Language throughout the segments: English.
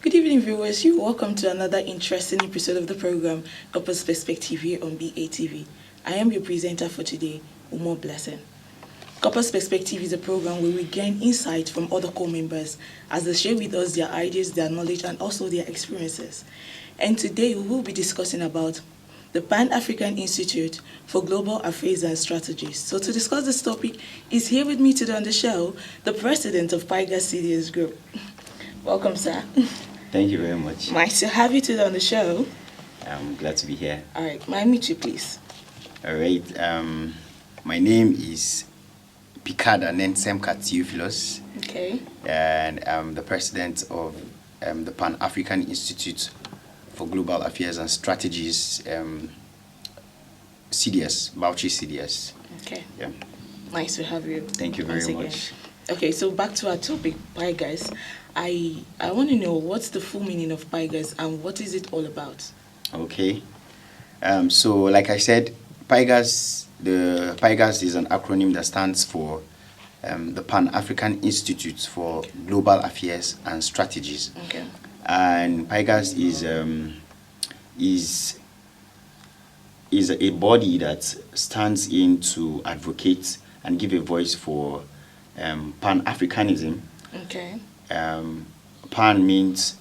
Good evening, viewers. You're welcome to another interesting episode of the program, CORPERS Perspective here on BATV. I am your presenter for today, Umo Blessing. CORPERS Perspective is a program where we gain insight from other core members as they share with us their ideas, their knowledge, and also their experiences. And today we will be discussing about the Pan-African Institute for Global Affairs and Strategies. So to discuss this topic is here with me today on the show, the president of PIGAS CDS Group. Welcome, sir. Thank you very much. Nice to have you today on the show. I'm glad to be here. All right, may I meet you, please? All right. My name is Picard Anensem Theophilus. Okay. And I'm the president of the Pan-African Institute for Global Affairs and Strategies, CDS, Bauchi CDS. Okay. Yeah. Nice to have you. Thank you very much. Okay, so back to our topic, PIGAS. I want to know what's the full meaning of PIGAS and what is it all about? Okay. So like I said, PIGAS is an acronym that stands for the Pan-African Institute for Global Affairs and Strategies. Okay. And PIGAS is a body that stands in to advocate and give a voice for Pan-Africanism. Okay. Pan means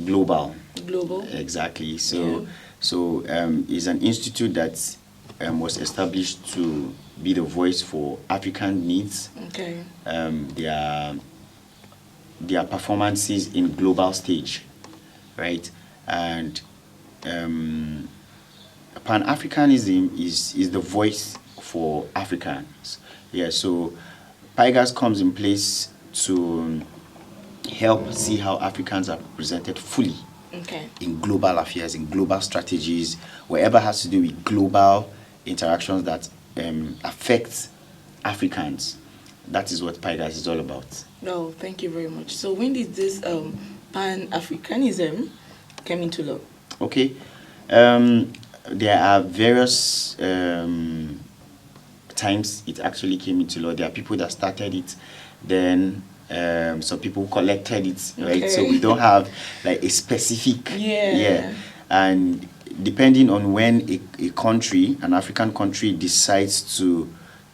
global. Global. Exactly. So it's an institute that was established to be the voice for African needs. Okay. Their performances in global stage, right? And Pan-Africanism is the voice for Africans. Yeah. So PIGAS comes in place to help see how Africans are represented fully in global affairs, in global strategies, whatever has to do with global interactions that affect Africans. That is what PIGAS is all about. No, thank you very much. So when did this Pan-Africanism come into law? Okay. There are various times it actually came into law. There are people that started it, then some people collected it, right? So we don't have like a specific and depending on when a country, an African country, decides to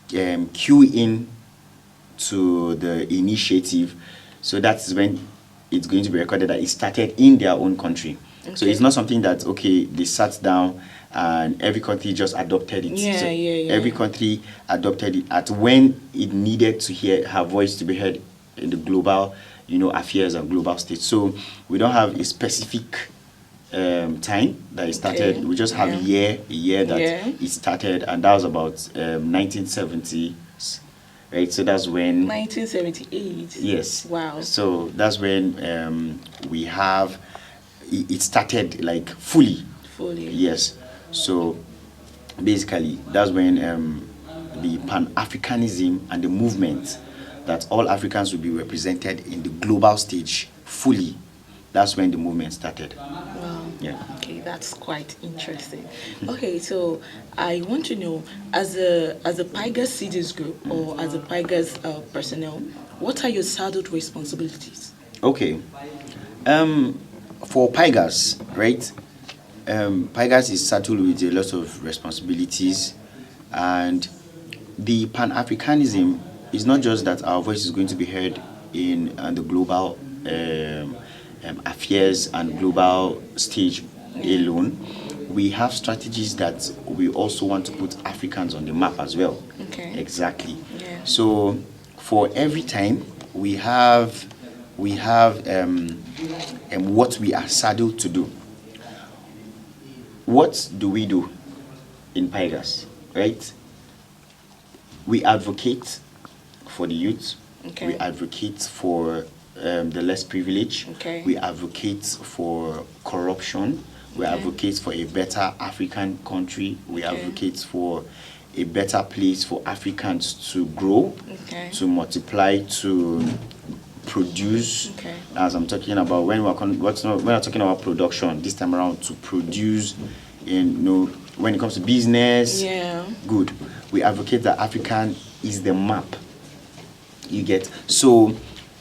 cue in to the initiative, so that's when it's going to be recorded that it started in their own country. So it's not something that they sat down and every country just adopted it. Every country adopted it at when it needed to hear her voice to be heard in the global, affairs and global state. So we don't have a specific time that it started. We just have a year that it started, and that was about 1970. Right, so that's when 1978. Yes. Wow. So that's when we have it started like fully. Yes. So basically that's when the Pan-Africanism and the movement that all Africans will be represented in the global stage fully, that's when the movement started. Wow. Yeah. Okay, that's quite interesting. Okay, so I want to know, as a PIGAS CDS group or as a PIGAS personnel, what are your saddled responsibilities? Okay. For PIGAS, right? PIGAS is saddled with a lot of responsibilities, and the Pan-Africanism is not just that our voice is going to be heard in the global affairs and global stage alone. We have strategies that we also want to put Africans on the map as well. Okay. Exactly. Yeah. So for every time we have what we are saddled to do. What do we do in PIGAS, right? We advocate for the youth. Okay. We advocate for the less privileged. Okay. We advocate for corruption. We advocate for a better African country. We advocate for a better place for Africans to grow, to multiply, to produce. As I'm talking about, when we're talking about production this time around, to produce, when it comes to business, good. We advocate that African is the map. You get so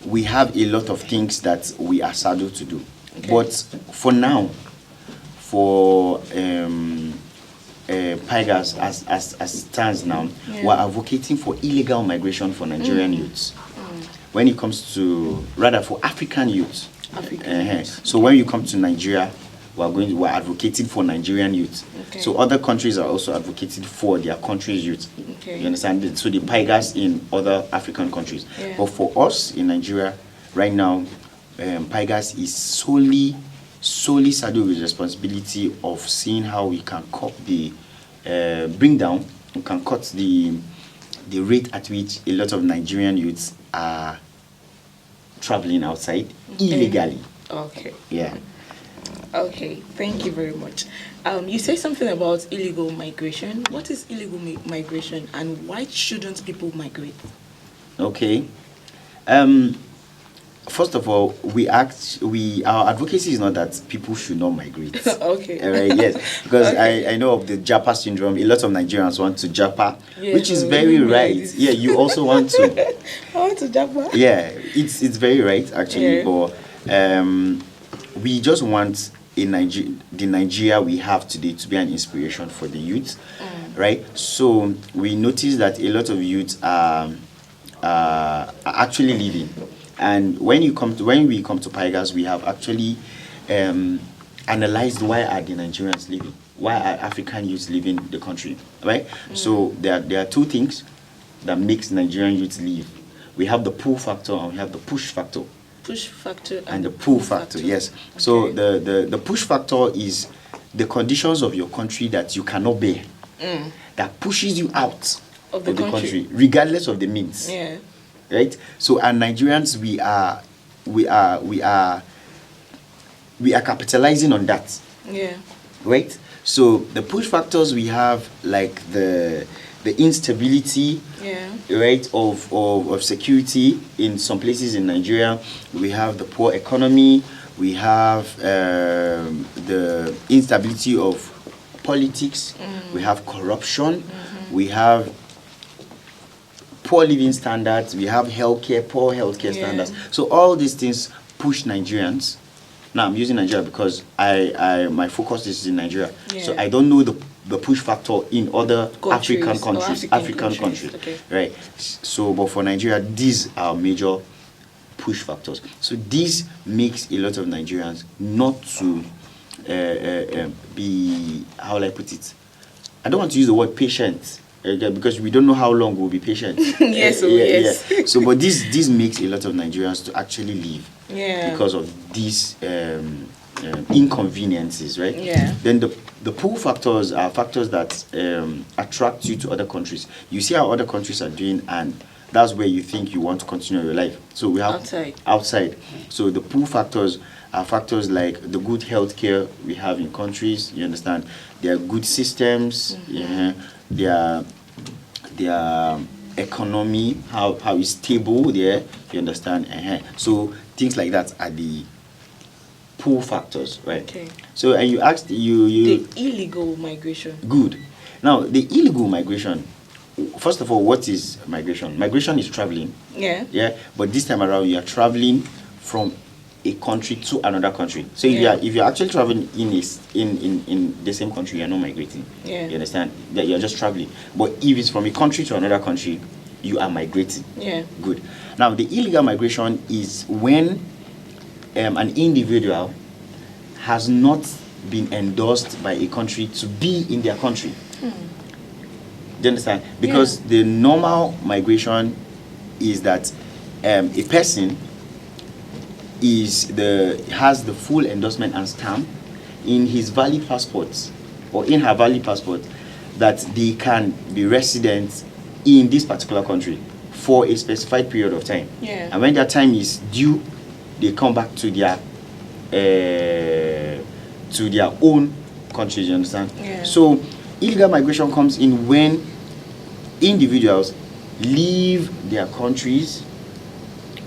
we have a lot of things that we are saddled to do. But for now, for PIGAS as it stands now, we're advocating for illegal migration for Nigerian youths. When it comes to, rather for African youths. So when you come to Nigeria, we're advocating for Nigerian youth. So other countries are also advocating for their country's youth. You understand? So the PIGAS in other African countries. But for us in Nigeria, right now, PIGAS is solely saddled with responsibility of seeing how we can bring down, we can cut the rate at which a lot of Nigerian youths are traveling outside illegally. Okay, thank you very much. You say something about illegal migration. What is illegal migration, and why shouldn't people migrate? Okay. First of all, our advocacy is not that people should not migrate. Right? Yes, because I know of the Japa syndrome. A lot of Nigerians want to Japa, which is very right. Yeah, you also want to. I want to Japa. Yeah, it's very right actually. But we just want the Nigeria we have today to be an inspiration for the youth, right? So we notice that a lot of youth are actually leaving. And when we come to PIGAS, we have actually analyzed why are the Nigerians leaving, why are African youths leaving the country, right? So there are two things that makes Nigerian youths leave. We have the pull factor and we have the push factor. Push factor and the pull factor. Yes. So the push factor is the conditions of your country that you cannot bear, that pushes you out of the country, regardless of the means. Right. So, and Nigerians, we are capitalizing on that. Right. So the push factors we have, like the instability, right, of security in some places in Nigeria. We have the poor economy. We have the instability of politics. We have corruption. We have poor living standards. We have poor healthcare standards. So all these things push Nigerians. Now I'm using Nigeria because my focus is in Nigeria. So I don't know the push factor in other African countries. Right? So, but for Nigeria, these are major push factors. So this makes a lot of Nigerians not to be, how will I put it? I don't want to use the word patient. Because we don't know how long we'll be patient. Yes. So, but this makes a lot of Nigerians to actually leave because of these inconveniences, right? Then the pull factors are factors that attract you to other countries. You see how other countries are doing, and that's where you think you want to continue your life. So we have outside. So the pull factors are factors like the good healthcare we have in countries. You understand? There are good systems. Their economy, how it's stable there, you understand? So things like that are the pull factors, right? So, and you asked the illegal migration. Good. Now the illegal migration, first of all, what is migration? Migration is traveling. But this time around you are traveling from a country to another country. So if you're actually traveling in the same country, you're not migrating. You understand? That you're just traveling. But if it's from a country to another country, you are migrating. Good. Now the illegal migration is when an individual has not been endorsed by a country to be in their country. Do you understand? Because the normal migration is that a person has the full endorsement and stamp in his valid passport or in her valid passport that they can be residents in this particular country for a specified period of time. And when their time is due, they come back to their own countries. You understand? So illegal migration comes in when individuals leave their countries,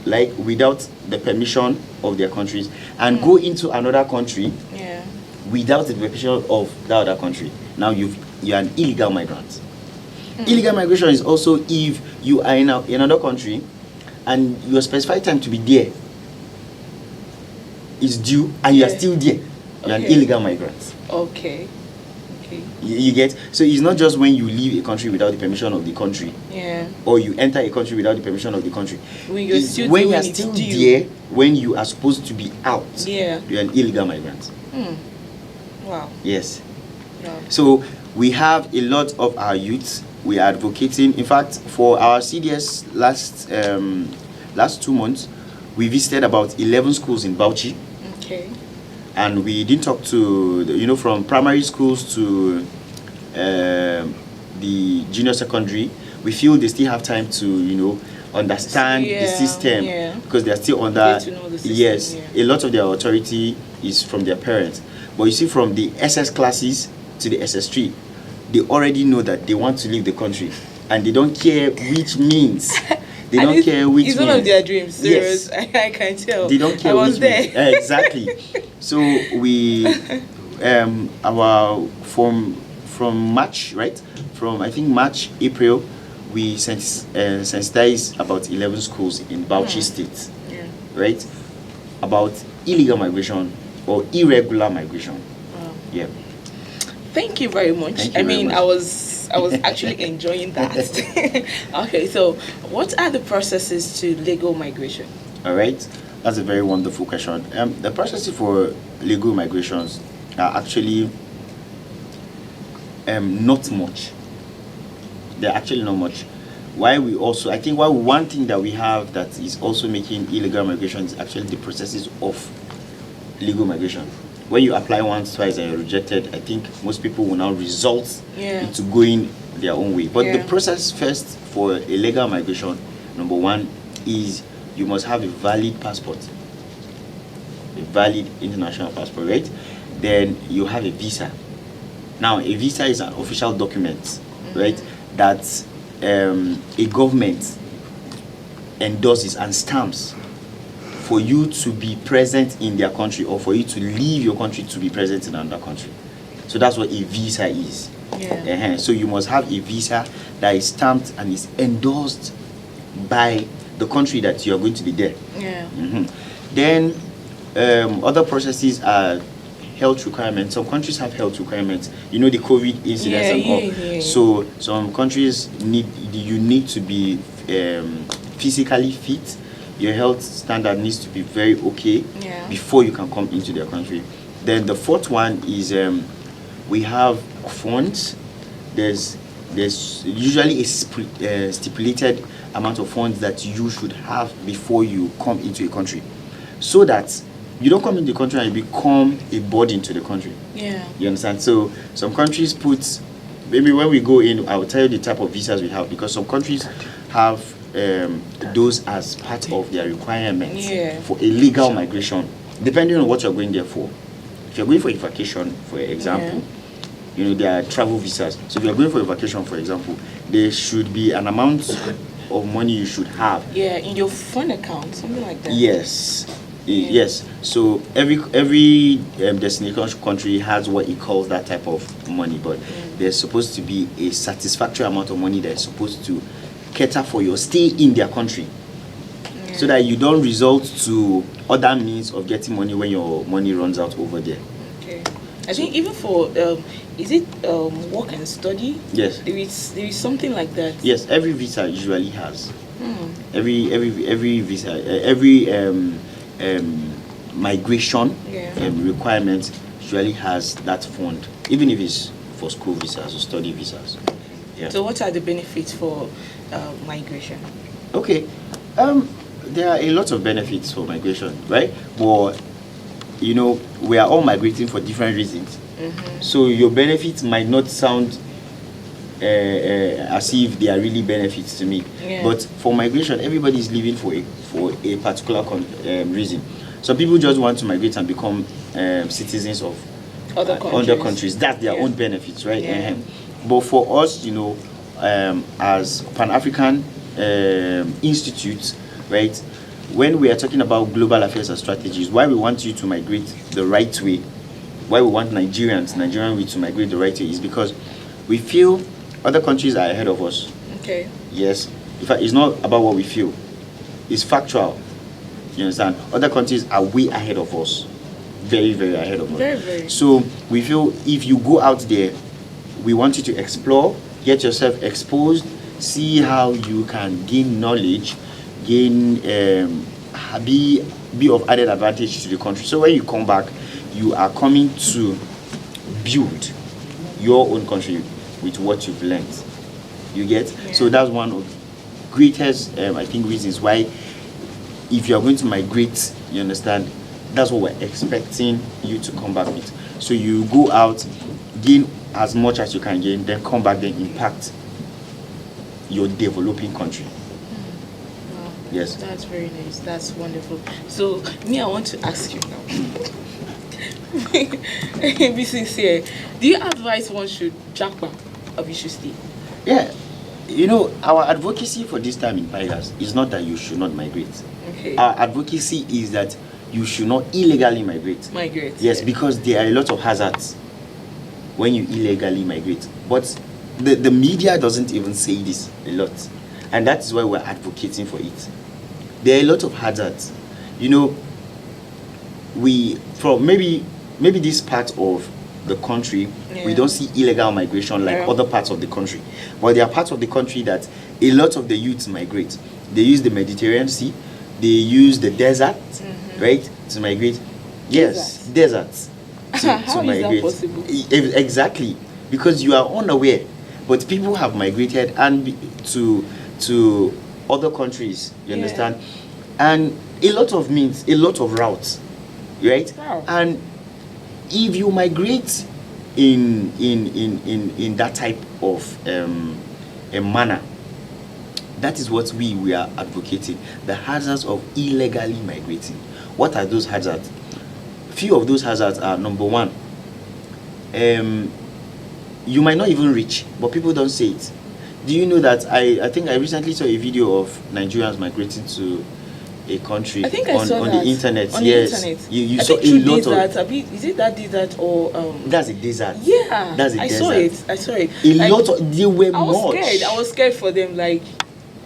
like without the permission of their countries, and go into another country without the permission of that other country. Now you're an illegal migrant. Illegal migration is also if you are in another country and your specified time to be there is due, and you are still there, you're an illegal migrant. Okay. You get? So it's not just when you leave a country without the permission of the country, or you enter a country without the permission of the country. When you're still there, when you are supposed to be out, you're an illegal migrant. Wow. Yes. Yeah. So we have a lot of our youths. We are advocating. In fact, for our CDS last 2 months, we visited about 11 schools in Bauchi. Okay. And we didn't talk to, from primary schools to the junior secondary. We feel they still have time to, understand the system, because they are still under. Yes, a lot of their authority is from their parents. But you see, from the SS classes to the SS3, they already know that they want to leave the country, and they don't care which means. They don't care which. It's one of their dreams. Serious. Yes. I can tell. They don't care. I was there. Exactly. So we, from March, right? From I think March, April, we sensitized about 11 schools in Bauchi State, right? About illegal migration or irregular migration. Wow. Yeah. Thank you very much. I was actually enjoying that. Okay, so what are the processes to legal migration? All right, that's a very wonderful question. The processes for legal migrations are actually not much. They're actually not much. I think one thing that we have that is also making illegal migration is actually the processes of legal migration. When you apply once, twice, and you're rejected, I think most people will now result into going their own way. But the process first for illegal migration, number one, is you must have a valid passport, a valid international passport, right? Then you have a visa. Now, a visa is an official document, right, that a government endorses and stamps for you to be present in their country, or for you to leave your country to be present in another country. So that's what a visa is. So you must have a visa that is stamped and is endorsed by the country that you are going to be there. Then other processes are health requirements. Some countries have health requirements. The COVID incidents and all. So some countries you need to be physically fit. Your health standard needs to be very okay before you can come into their country. Then the fourth one is we have funds. There's usually a stipulated amount of funds that you should have before you come into a country, so that you don't come into the country and you become a burden to the country. You understand? So some countries put, maybe when we go in, I will tell you the type of visas we have, because some countries have those as part of their requirements for illegal migration, depending on what you're going there for. If you're going for a vacation, for example, there are travel visas. So if you're going for a vacation, for example, there should be an amount of money you should have. In your phone account, something like that. Yes. Yes. So every destination country has what it calls that type of money, but there's supposed to be a satisfactory amount of money that's supposed to cater for your stay in their country, so that you don't resort to other means of getting money when your money runs out over there. I think even for is it work and study? Yes. There is something like that. Yes, every visa usually has. Every visa, every migration requirement usually has that fund, even if it's for school visas or study visas. So what are the benefits for migration? Okay, there are a lot of benefits for migration, right? But we are all migrating for different reasons. So your benefits might not sound as if they are really benefits to me. But for migration, everybody is living for a particular reason. Some people just want to migrate and become citizens of other countries. That's their own benefits, right? But for us, as Pan-African institutes, right, when we are talking about global affairs and strategies, why we want you to migrate the right way, why we want Nigerian way to migrate the right way, is because we feel other countries are ahead of us. Okay. Yes. In fact, it's not about what we feel. It's factual. You understand? Other countries are way ahead of us. Very, very ahead of us. Very, very. So we feel if you go out there, we want you to explore, get yourself exposed, see how you can gain knowledge, gain be of added advantage to the country. So when you come back, you are coming to build your own country with what you've learned. You get? Yeah. So that's one of the greatest, I think, reasons why if you are going to migrate, you understand, that's what we're expecting you to come back with. So you go out, gain as much as you can gain, then come back, then impact your developing country. Wow. Yes. That's very nice. That's wonderful. So me, I want to ask you now. Be sincere. Do you advise one should jump back or we should stay? Yeah. You know, our advocacy for this time in Paigas is not that you should not migrate. Okay. Our advocacy is that you should not illegally migrate. Migrate. Yes, yeah. because there are a lot of hazards when you illegally migrate. But the media doesn't even say this a lot. And that is why we're advocating for it. There are a lot of hazards. You know, from maybe this part of the country, we don't see illegal migration like other parts of the country. But there are parts of the country that a lot of the youths migrate. They use the Mediterranean Sea, they use the desert, right, to migrate. Yes, deserts. How to migrate. is that possible? Exactly, because you are unaware. But people have migrated to other countries. You understand, and a lot of means, a lot of routes, right? Wow. And if you migrate in that type of a manner, that is what we are advocating. The hazards of illegally migrating. What are those hazards? Few of those hazards are: number one, you might not even reach, but people don't say it. Do you know that I think I recently saw a video of Nigerians migrating to a country I think I saw on that. the internet. On yes, the internet. you I saw think a through lot desert, is it that desert or That's a desert. Yeah, That's a I desert. saw it. A Like, lot of they were I was much. scared. I was scared for them. Like,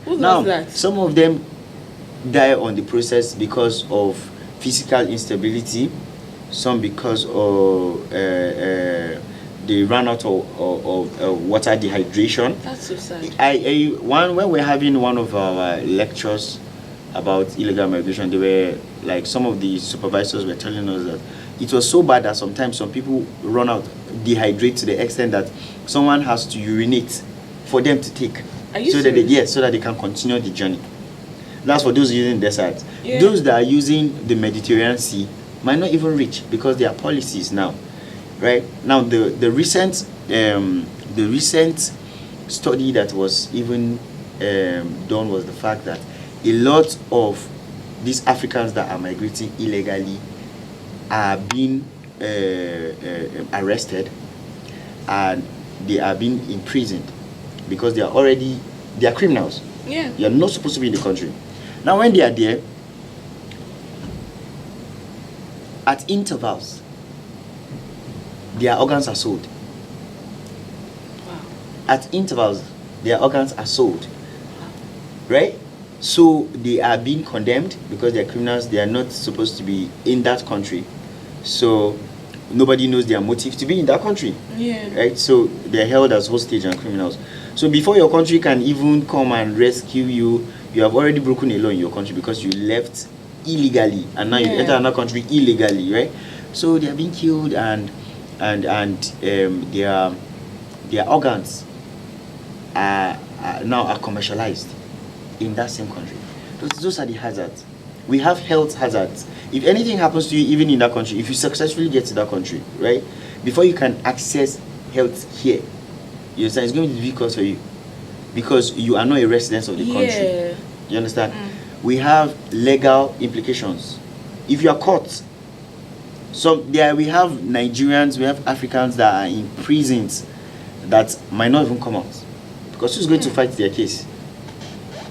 who Now, was that? some of them die on the process because of physical instability. Some because of they ran out of water dehydration. That's so sad. When we're having one of our lectures about illegal migration, they were like, some of the supervisors were telling us that it was so bad that sometimes some people run out, dehydrate to the extent that someone has to urinate for them to take, so that they can continue the journey. That's for those using desert. Yeah. Those that are using the Mediterranean Sea might not even reach because there are policies now, right? Now the recent study that was even done was the fact that a lot of these Africans that are migrating illegally are being arrested, and they are being imprisoned because they are criminals. Yeah. You are not supposed to be in the country. Now when they are there, at intervals, their organs are sold. Wow. At intervals, their organs are sold. Right? So they are being condemned because they are criminals. They are not supposed to be in that country. So nobody knows their motive to be in that country. Yeah. Right? So they are held as hostage and criminals. So before your country can even come and rescue you, you have already broken a law in your country because you left illegally, and now you enter another country illegally, right? So they are being killed, and their organs are now commercialized in that same country. Those are the hazards. We have health hazards. If anything happens to you, even in that country, if you successfully get to that country, right, before you can access health here, you understand, it's going to be difficult for you because you are not a resident of the country. You understand? We have legal implications. If you are caught, we have Nigerians, we have Africans that are in prisons that might not even come out because who's going to fight their case?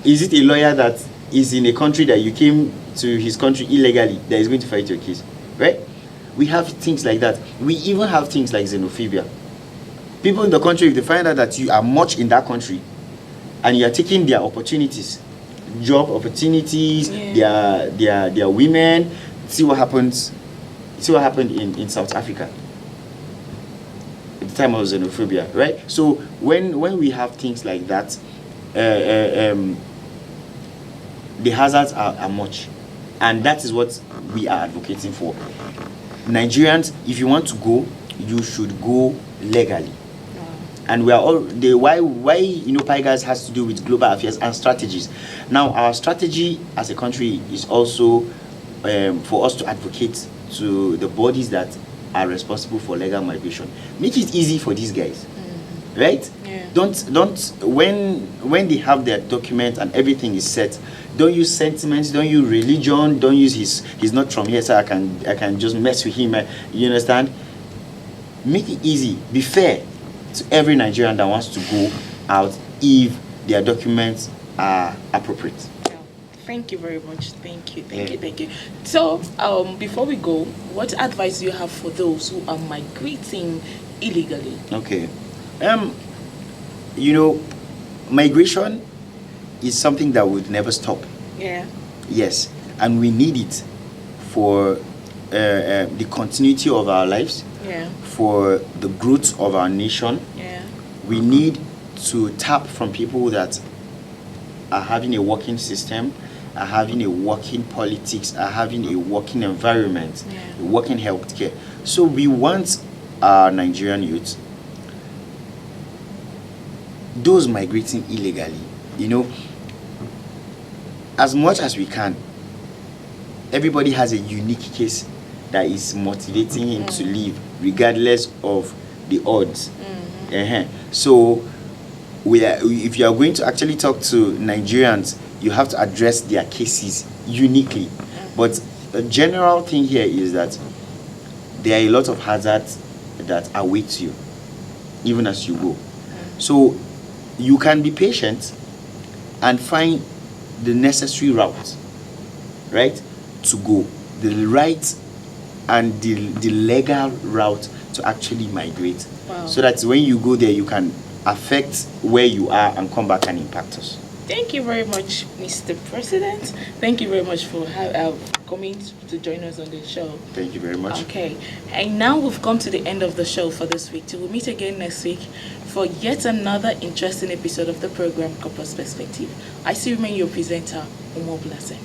Is it a lawyer that is in a country that you came to his country illegally that is going to fight your case, right? We have things like that. We even have things like xenophobia. People in the country, if they find out that you are much in that country and you are taking their opportunities, job opportunities, their women. See what happens. See what happened in South Africa at the time of xenophobia, right? So when we have things like that, the hazards are much, and that is what we are advocating for. Nigerians, if you want to go, you should go legally. And we are all the why Pigers has to do with global affairs and strategies. Now our strategy as a country is also for us to advocate to the bodies that are responsible for legal migration. Make it easy for these guys, right? Yeah. Don't when they have their document and everything is set, don't use sentiments, don't use religion, don't use he's not from here, so I can just mess with him. You understand? Make it easy. Be fair to every Nigerian that wants to go out if their documents are appropriate. Thank you very much. Thank you. So, before we go, what advice do you have for those who are migrating illegally? Okay. Migration is something that would never stop. Yeah. Yes, and we need it for the continuity of our lives. Yeah. For the growth of our nation. Yeah. We need to tap from people that are having a working system, are having a working politics, are having a working environment, a working healthcare. So we want our Nigerian youth, those migrating illegally, as much as we can. Everybody has a unique case that is motivating him to leave, regardless of the odds. So if you are going to actually talk to Nigerians, you have to address their cases uniquely. But the general thing here is that there are a lot of hazards that await you, even as you go. So you can be patient and find the necessary route, right, to go, the right and the legal route to actually migrate. Wow. So that when you go there, you can affect where you are and come back and impact us. Thank you very much, Mr. President. Thank you very much for coming to join us on the show. Thank you very much. Okay, and now we've come to the end of the show for this week. We'll meet again next week for yet another interesting episode of the program, CORPERS Perspective. I still remain your presenter, Umo Blessing.